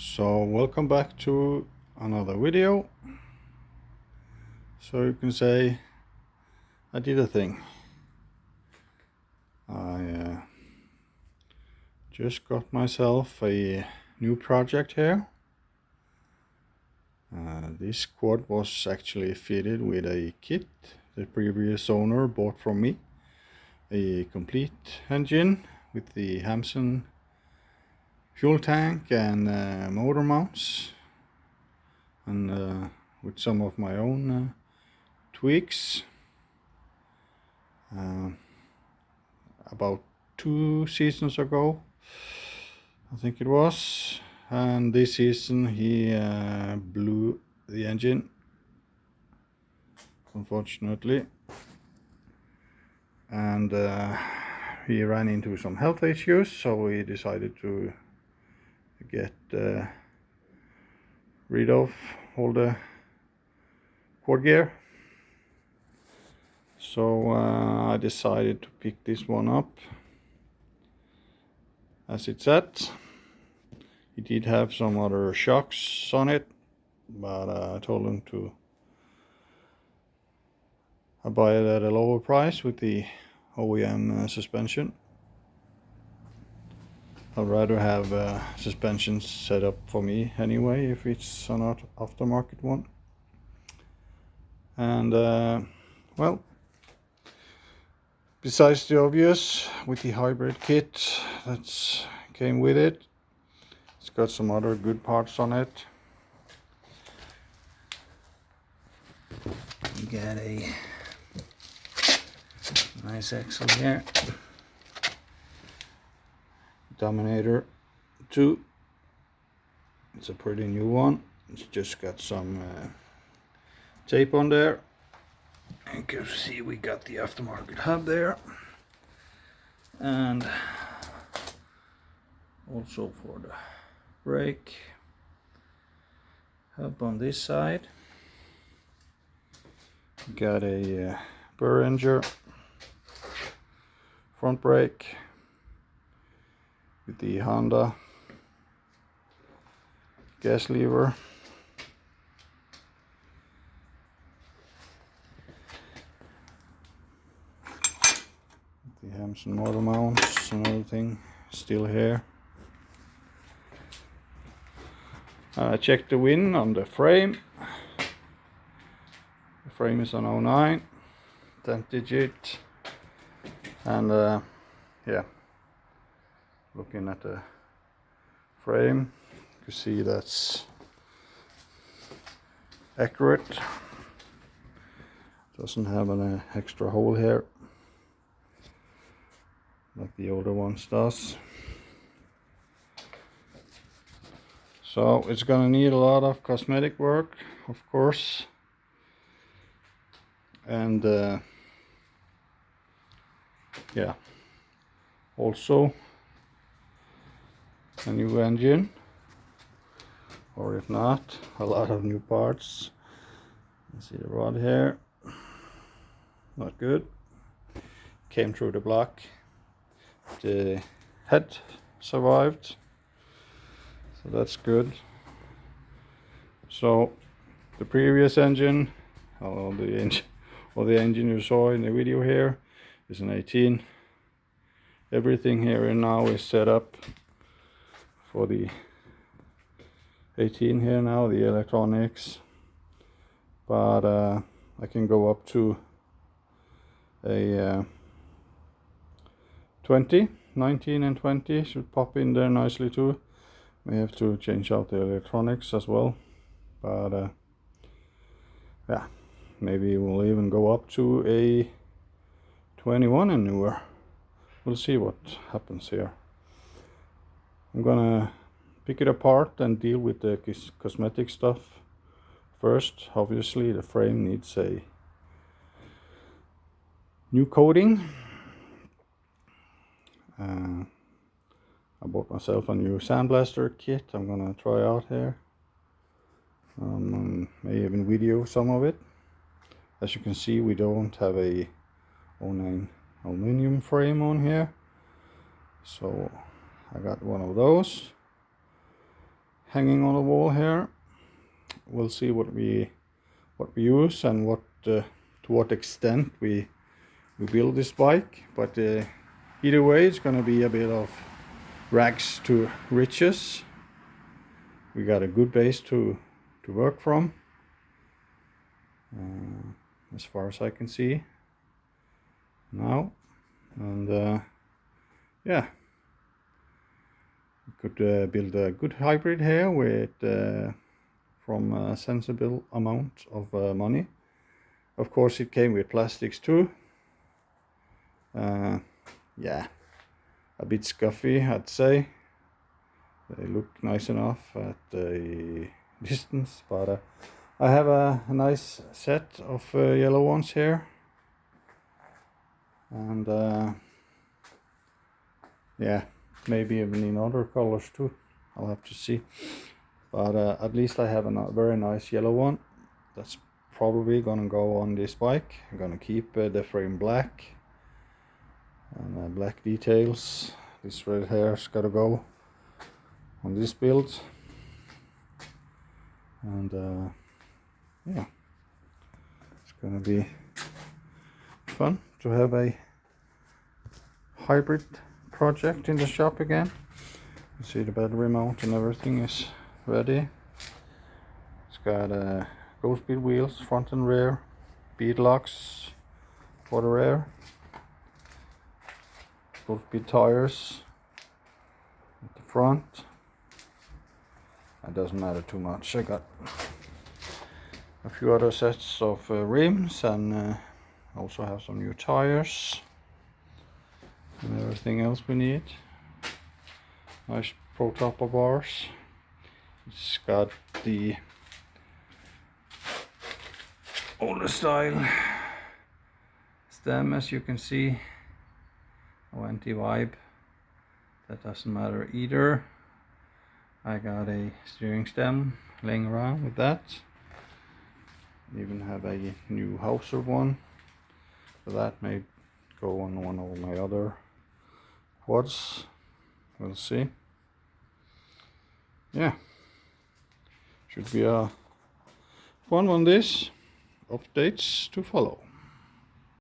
So welcome back to another video. So you can say I did a thing. I just got myself a new project here. This quad was actually fitted with a kit the previous owner bought from me. A complete engine with the Hamson fuel tank and motor mounts, and with some of my own tweaks. About 2 seasons ago, I think it was, and this season he blew the engine, unfortunately, and he ran into some health issues, so he decided to get rid of all the quad gear. So I decided to pick this one up as it's at. He did have some other shocks on it, but I told him to buy it at a lower price with the OEM suspension. I'd rather have suspension set up for me anyway if it's an aftermarket one. And well, besides the obvious with the hybrid kit that came with it, it's got some other good parts on it. You get a nice axle here, Dominator 2. It's a pretty new one. It's just got some tape on there. You can see we got the aftermarket hub there, and also for the brake hub on this side. Got a Behringer front brake with the Honda gas lever. The Hamson motor mounts and everything still here. I checked the VIN on the frame. The frame is on 09, 10th digit, and yeah, looking at the frame, you can see that's accurate. Doesn't have an extra hole here like the older ones does. So it's gonna need a lot of cosmetic work, of course, and yeah, also a new engine, or if not, a lot of new parts. You see the rod here, not good, came through the block. The head survived, so that's good. So the previous engine, the engine you saw in the video here is an 18. Everything here now is set up for the 18 here now, the electronics, but I can go up to a 20, 19 and 20 should pop in there nicely too. May have to change out the electronics as well, but yeah, maybe we'll even go up to a 21 and newer. We'll see what happens here. I'm gonna pick it apart and deal with the cosmetic stuff first. Obviously the frame needs a new coating. I bought myself a new sandblaster kit I'm gonna try out here. May even video some of it. As you can see, we don't have a 09 aluminum frame on here, so I got one of those. hanging on the wall here. We'll see what we use and to what extent we build this bike, but either way it's gonna be a bit of rags to riches. We got a good base to work from, as far as I can see now, and yeah, we could build a good hybrid here with from a sensible amount of money. Of course it came with plastics too. Yeah, a bit scuffy, I'd say. They look nice enough at a distance, but I have a nice set of yellow ones here, and yeah, maybe even in other colors too. I'll have to see, but at least I have a very nice yellow one. That's probably gonna go on this bike. I'm gonna keep the frame black and black details. This red hair's gotta go on this build, and yeah, it's gonna be fun to have a hybrid project in the shop again. You see the battery mount and everything is ready. It's got Go Speed wheels, front and rear, bead locks for the rear, Go Speed tires at the front. It doesn't matter too much. I got a few other sets of rims, and also have some new tires and everything else we need. Nice pro topper bars. It's got the older style stem, as you can see. No anti-vibe. That doesn't matter either. I got a steering stem laying around with that. Even have a new Hauser one, so that may go on one of my other quads. We'll see. Yeah, should be a fun one. This updates to follow.